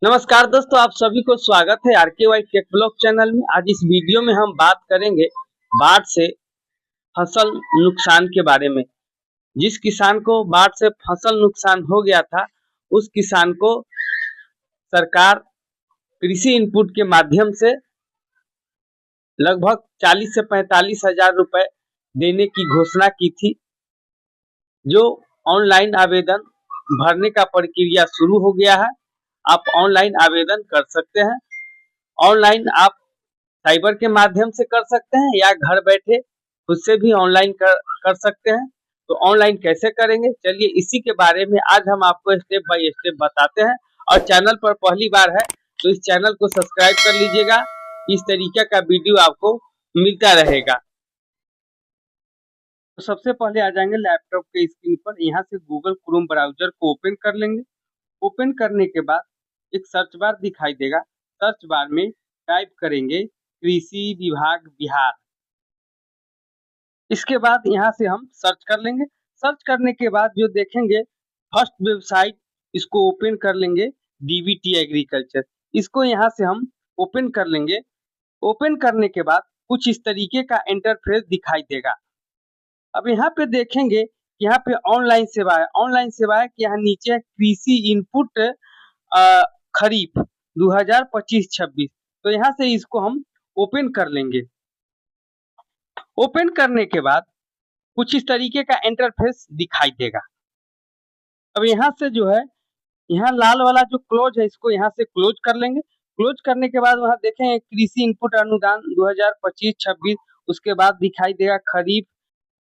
नमस्कार दोस्तों, आप सभी को स्वागत है आरकेवाई टेक ब्लॉग चैनल में। आज इस वीडियो में हम बात करेंगे बाढ़ से फसल नुकसान के बारे में। जिस किसान को बाढ़ से फसल नुकसान हो गया था, उस किसान को सरकार कृषि इनपुट के माध्यम से लगभग 40 से 45 हजार रुपए देने की घोषणा की थी। जो ऑनलाइन आवेदन भरने का प्रक्रिया शुरू हो गया है। आप ऑनलाइन आवेदन कर सकते हैं। ऑनलाइन आप साइबर के माध्यम से कर सकते हैं या घर बैठे खुद से भी ऑनलाइन कर सकते हैं। तो ऑनलाइन कैसे करेंगे, चलिए इसी के बारे में आज हम आपको स्टेप बाय स्टेप बताते हैं। और चैनल पर पहली बार है तो इस चैनल को सब्सक्राइब कर लीजिएगा। इस तरीके का वीडियो आपको मिलता रहेगा। तो सबसे पहले आ जाएंगे लैपटॉप के स्क्रीन पर। यहाँ से गूगल क्रोम ब्राउजर को ओपन कर लेंगे। ओपन करने के बाद एक सर्च बार दिखाई देगा। सर्च बार में टाइप करेंगे कृषि विभाग बिहार। इसके बाद यहाँ से हम सर्च कर लेंगे। सर्च करने के बाद जो देखेंगे फर्स्ट वेबसाइट, इसको ओपन कर लेंगे, डीबीटी एग्रीकल्चर। इसको यहाँ से हम ओपन कर लेंगे। ओपन करने के बाद कुछ इस तरीके का इंटरफेस दिखाई देगा। अब यहाँ पे देखेंगे यहाँ पे ऑनलाइन सेवा है। ऑनलाइन सेवा है कि यहाँ नीचे कृषि इनपुट खरीफ 2025-26। तो यहाँ से इसको हम ओपन कर लेंगे। ओपन करने के बाद कुछ इस तरीके का इंटरफेस दिखाई देगा। अब यहाँ से जो है, यहाँ लाल वाला जो क्लोज है, इसको यहाँ से क्लोज कर लेंगे। क्लोज करने के बाद वहाँ देखें कृषि इनपुट अनुदान 2025-26। उसके बाद दिखाई देगा खरीफ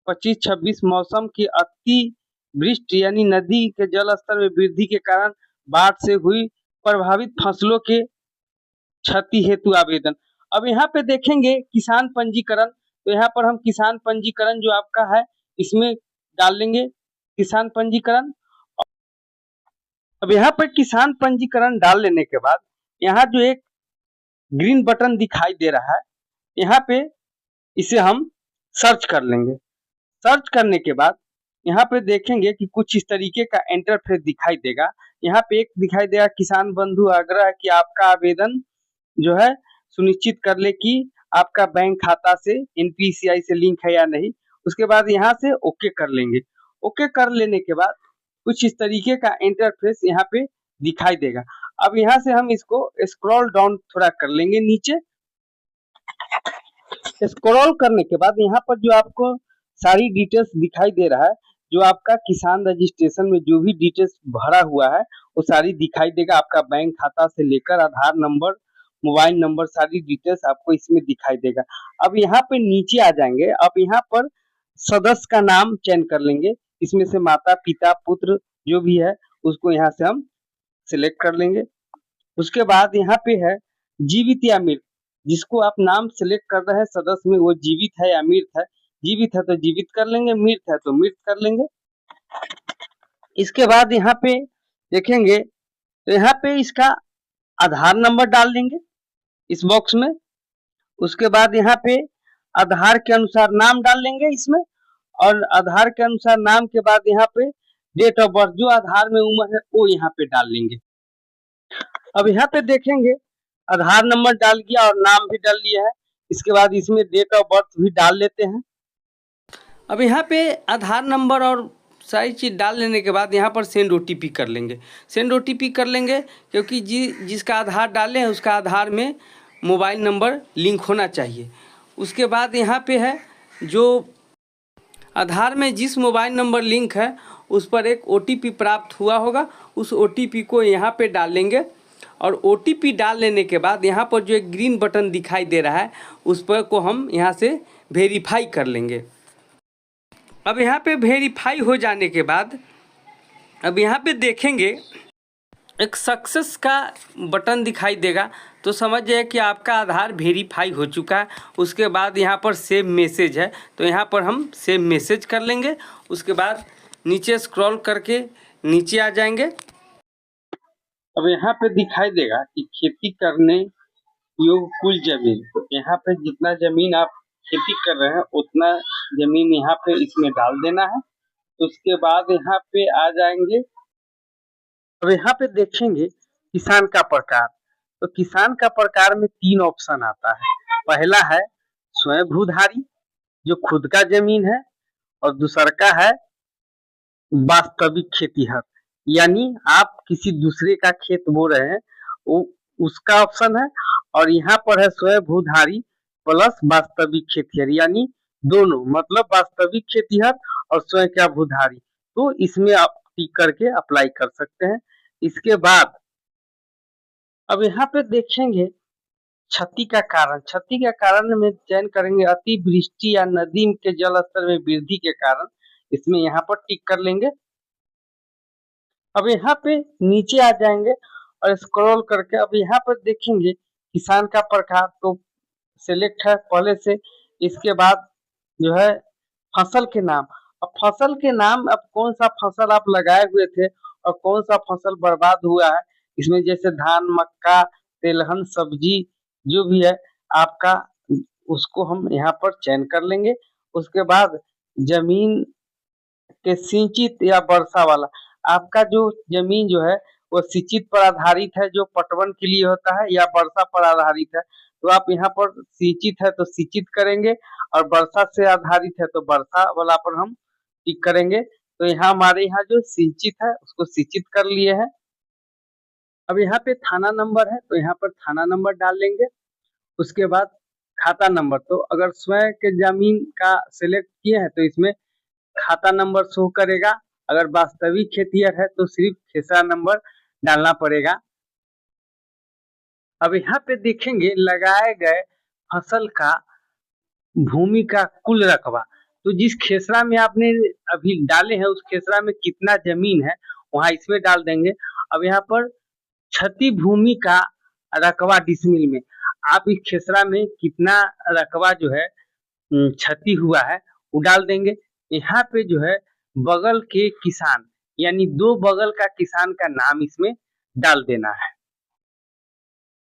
25-26 मौसम की अतिवृष्टि यानी नदी के जल स्तर में वृद्धि के कारण बाढ़ से हुई प्रभावित फसलों के क्षति हेतु आवेदन। अब यहाँ पे देखेंगे किसान पंजीकरण। तो यहाँ पर हम किसान पंजीकरण जो आपका है इसमें डाल लेंगे किसान पंजीकरण। अब यहाँ पर किसान पंजीकरण डाल लेने के बाद यहाँ जो एक ग्रीन बटन दिखाई दे रहा है, यहाँ पे इसे हम सर्च कर लेंगे। सर्च करने के बाद यहाँ पे देखेंगे कि कुछ इस तरीके का इंटरफेस दिखाई देगा। यहाँ पे एक दिखाई देगा किसान बंधु आग्रह है कि आपका आवेदन जो है सुनिश्चित कर ले कि आपका बैंक खाता से एनपीसीआई से लिंक है या नहीं। उसके बाद यहाँ से ओके कर लेंगे। ओके कर लेने के बाद कुछ इस तरीके का इंटरफेस यहाँ पे दिखाई देगा। अब यहाँ से हम इसको स्क्रॉल डाउन थोड़ा कर लेंगे नीचे। स्क्रॉल करने के बाद यहाँ पर जो आपको सारी डिटेल्स दिखाई दे रहा है, जो आपका किसान रजिस्ट्रेशन में जो भी डिटेल्स भरा हुआ है वो सारी दिखाई देगा। आपका बैंक खाता से लेकर आधार नंबर, मोबाइल नंबर, सारी डिटेल्स आपको इसमें दिखाई देगा। अब यहाँ पे नीचे आ जाएंगे। अब यहाँ पर सदस्य का नाम चयन कर लेंगे। इसमें से माता पिता पुत्र जो भी है उसको यहाँ से हम सिलेक्ट कर लेंगे। उसके बाद यहाँ पे है जीवित या मृत। जिसको आप नाम सिलेक्ट कर रहे हैं सदस्य में, वो जीवित है या मृत है। जीवित है तो जीवित कर लेंगे, मृत है तो मृत कर लेंगे। इसके बाद यहाँ पे देखेंगे तो यहाँ पे इसका आधार नंबर डाल देंगे इस बॉक्स में। उसके बाद यहाँ पे आधार के अनुसार नाम डाल लेंगे इसमें। और आधार के अनुसार नाम के बाद यहाँ पे डेट ऑफ बर्थ, जो आधार में उम्र है वो यहाँ पे डाल लेंगे। अब यहाँ पे देखेंगे आधार नंबर डाल दिया और नाम भी डाल लिया है। इसके बाद इसमें डेट ऑफ बर्थ भी डाल लेते हैं। अब यहाँ पे आधार नंबर और सारी चीज़ डाल लेने के बाद यहाँ पर सेंड ओटीपी कर लेंगे। सेंड ओटीपी कर लेंगे क्योंकि जिसका आधार डाले हैं उसका आधार में मोबाइल नंबर लिंक होना चाहिए। उसके बाद यहाँ पे है जो आधार में जिस मोबाइल नंबर लिंक है उस पर एक ओटीपी प्राप्त हुआ होगा, उस ओटीपी को यहाँ पे डाल लेंगे। और ओटीपी डाल लेने के बाद यहाँ पर जो एक ग्रीन बटन दिखाई दे रहा है उस पर को हम यहाँ से वेरीफाई कर लेंगे। अब यहाँ पे वेरीफाई हो जाने के बाद अब यहाँ पे देखेंगे एक सक्सेस का बटन दिखाई देगा। तो समझ जाए कि आपका आधार वेरीफाई हो चुका है। उसके बाद यहाँ पर सेव मैसेज है, तो यहाँ पर हम सेव मैसेज कर लेंगे। उसके बाद नीचे स्क्रॉल करके नीचे आ जाएंगे। अब यहाँ पे दिखाई देगा कि खेती करने योग्य कुल जमीन। यहाँ पे जितना जमीन आप खेती कर रहे हैं उतना जमीन यहाँ पे इसमें डाल देना है। उसके बाद यहाँ पे आ जाएंगे। अब यहाँ पे देखेंगे किसान का प्रकार। तो किसान का प्रकार में 3 ऑप्शन आता है। पहला है स्वयं भूधारी, जो खुद का जमीन है, और दूसरा का है वास्तविक खेतीहर, यानी आप किसी दूसरे का खेत बो रहे हैं, वो उसका ऑप्शन है। और यहाँ पर है स्वयं भूधारी प्लस वास्तविक खेतीहर, यानी दोनों, मतलब वास्तविक खेतीहर और स्वयं का भूधारी। तो इसमें आप टिक करके अप्लाई कर सकते हैं। इसके बाद अब यहाँ पे देखेंगे क्षति का कारण। क्षति का कारण में चयन करेंगे अति वृष्टि या नदी के जल स्तर में वृद्धि के कारण। इसमें यहाँ पर टिक कर लेंगे। अब यहाँ पे नीचे आ जाएंगे और स्क्रॉल करके अब यहाँ पर देखेंगे किसान का प्रकार तो सिलेक्ट है पहले से। इसके बाद जो है फसल के नाम। अब फसल के नाम, अब कौन सा फसल आप लगाए हुए थे और कौन सा फसल बर्बाद हुआ है, इसमें जैसे धान, मक्का, तिलहन, सब्जी जो भी है आपका, उसको हम यहाँ पर चयन कर लेंगे। उसके बाद जमीन के सिंचित या वर्षा वाला, आपका जो जमीन जो है वो सिंचित पर आधारित है, जो पटवन के लिए होता है, या वर्षा पर आधारित है। तो आप यहाँ पर सिंचित है तो सिंचित करेंगे, और वर्षा से आधारित है तो वर्षा वाला पर हम टिक करेंगे। तो यहाँ हमारे यहाँ जो सिंचित है उसको सिंचित कर लिए हैं। अब यहाँ पे थाना नंबर है तो यहाँ पर थाना नंबर डाल लेंगे। उसके बाद खाता नंबर, तो अगर स्वयं के जमीन का सिलेक्ट किए हैं तो इसमें खाता नंबर शो करेगा। अगर वास्तविक खेतिहर है तो सिर्फ खेसरा नंबर डालना पड़ेगा। अब यहाँ पे देखेंगे लगाए गए फसल का भूमि का कुल रकबा। तो जिस खेसरा में आपने अभी डाले हैं उस खेसरा में कितना जमीन है वहां इसमें डाल देंगे। अब यहाँ पर क्षति भूमि का रकबा डिसमिल में, आप इस खेसरा में कितना रकबा जो है क्षति हुआ है वो डाल देंगे। यहाँ पे जो है बगल के किसान, यानी 2 बगल का किसान का नाम इसमें डाल देना है।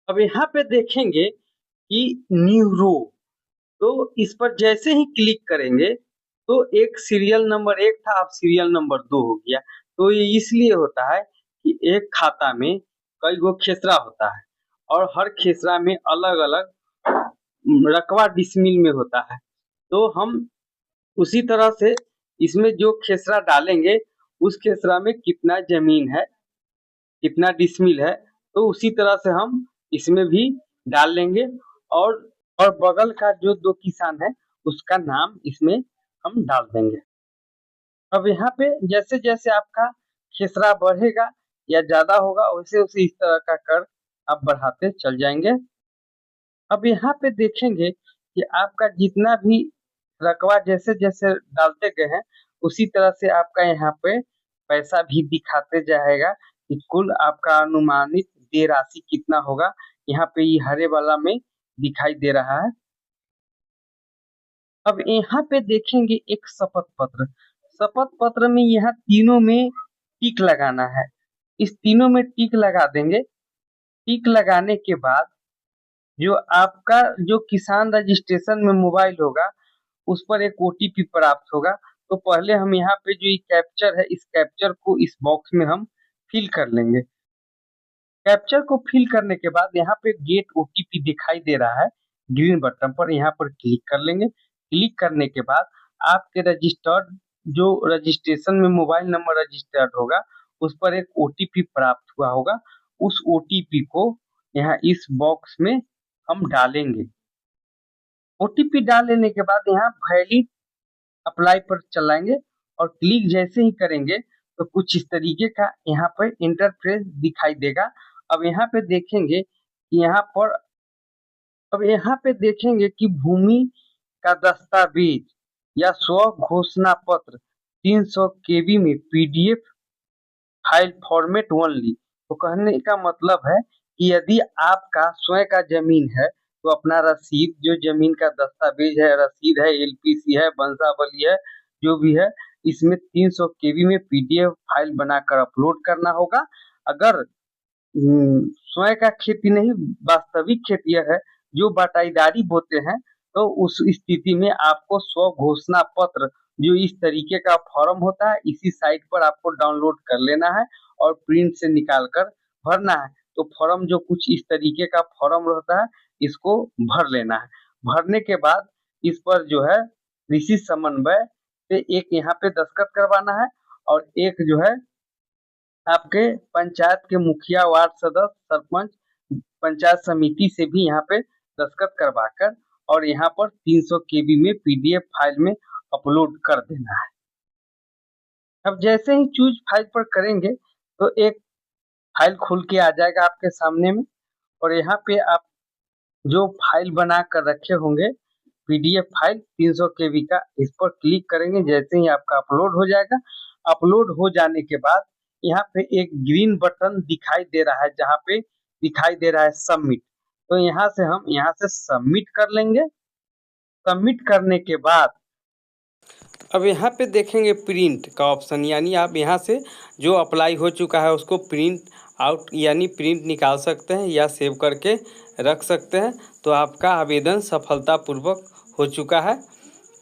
अब यहाँ पे देखेंगे कि न्यू रो, तो इस पर जैसे ही क्लिक करेंगे तो एक सीरियल नंबर 1 था, अब सीरियल नंबर 2 हो गया। तो ये इसलिए होता है कि एक खाता में कई गो खेसरा होता है और हर खेसरा में अलग अलग रकबा डिसमिल में होता है। तो हम उसी तरह से इसमें जो खेसरा डालेंगे उस खेसरा में कितना जमीन है, कितना डिसमिल है, तो उसी तरह से हम इसमें भी डाल लेंगे। और बगल का जो 2 किसान है उसका नाम इसमें हम डाल देंगे। अब यहाँ पे जैसे जैसे आपका खेसरा बढ़ेगा या ज्यादा होगा वैसे वैसे इस तरह का कर आप बढ़ाते चल जाएंगे। अब यहाँ पे देखेंगे कि आपका जितना भी रकबा जैसे जैसे डालते गए हैं उसी तरह से आपका यहाँ पे पैसा भी दिखाते जाएगा कि कुल आपका अनुमानित देय राशि कितना होगा। यहाँ पे ये हरे वाला में दिखाई दे रहा है। अब यहाँ पे देखेंगे एक शपथ पत्र। शपथ पत्र में यहाँ तीनों में टिक लगाना है। इस तीनों में टिक लगा देंगे। टिक लगाने के बाद जो आपका जो किसान रजिस्ट्रेशन में मोबाइल होगा उस पर एक ओटीपी प्राप्त होगा। तो पहले हम यहाँ पे जो ये कैप्चर है इस कैप्चर को इस बॉक्स में हम फिल कर लेंगे। कैप्चर को फिल करने के बाद यहाँ पे गेट ओटीपी दिखाई दे रहा है, ग्रीन बटन पर यहाँ पर क्लिक कर लेंगे। क्लिक करने के बाद आपके रजिस्टर्ड जो रजिस्ट्रेशन में मोबाइल नंबर रजिस्टर्ड होगा उस पर एक ओटीपी प्राप्त हुआ होगा। उस ओटीपी को यहाँ इस बॉक्स में हम डालेंगे। ओटीपी डाल लेने के बाद यहाँ वैलिड अप्लाई पर चलाएंगे और क्लिक जैसे ही करेंगे तो कुछ इस तरीके का यहाँ पर इंटरफेस दिखाई देगा। अब यहाँ पे देखेंगे यहाँ पर अब यहाँ पे देखेंगे कि भूमि का दस्तावेज या स्व घोषणा पत्र 300 केबी में पीडीएफ फाइल फॉर्मेट ओनली। तो कहने का मतलब है कि यदि आपका स्वयं का जमीन है तो अपना रसीद, जो जमीन का दस्तावेज है, रसीद है, एलपीसी है, वंशावली है, जो भी है, इसमें 300 केबी में पीडीएफ फाइल बनाकर अपलोड करना होगा। अगर स्वयं का खेती नहीं वास्तविक खेतिहर है जो बटाईदारी बोते हैं तो उस स्थिति में आपको स्व घोषणा पत्र जो इस तरीके का फॉर्म होता है इसी साइट पर आपको डाउनलोड कर लेना है और प्रिंट से निकाल कर भरना है। तो फॉर्म जो कुछ इस तरीके का फॉर्म रहता है, इसको भर लेना है। भरने के बाद इस पर जो है कृषि समन्वय से एक यहाँ पे दस्तखत करवाना है और एक जो है आपके पंचायत के मुखिया, वार्ड सदस्य, सरपंच, पंचायत समिति से भी यहाँ पे दस्तखत करवाकर और यहाँ पर 300 केबी में पीडीएफ फाइल में अपलोड कर देना है। अब जैसे ही चूज फाइल पर करेंगे तो एक फाइल खुल के आ जाएगा आपके सामने में और यहाँ पे आप जो फाइल बना कर रखे होंगे पीडीएफ फाइल 300 केबी का, इस पर क्लिक करेंगे। जैसे ही आपका अपलोड हो जाएगा, अपलोड हो जाने के बाद यहाँ पे एक ग्रीन बटन दिखाई दे रहा है, जहाँ पे दिखाई दे रहा है सबमिट। तो यहाँ से हम यहाँ से सबमिट कर लेंगे। सबमिट करने के बाद अब यहाँ पे देखेंगे प्रिंट का ऑप्शन, यानी आप यहाँ से जो अप्लाई हो चुका है उसको प्रिंट आउट यानी प्रिंट निकाल सकते हैं या सेव करके रख सकते हैं। तो आपका आवेदन सफलतापूर्वक हो चुका है।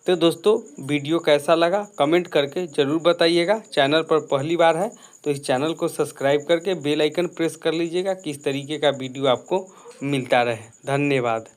तो दोस्तों वीडियो कैसा लगा कमेंट करके ज़रूर बताइएगा। चैनल पर पहली बार है तो इस चैनल को सब्सक्राइब करके बेल आइकन प्रेस कर लीजिएगा कि इस तरीके का वीडियो आपको मिलता रहे। धन्यवाद।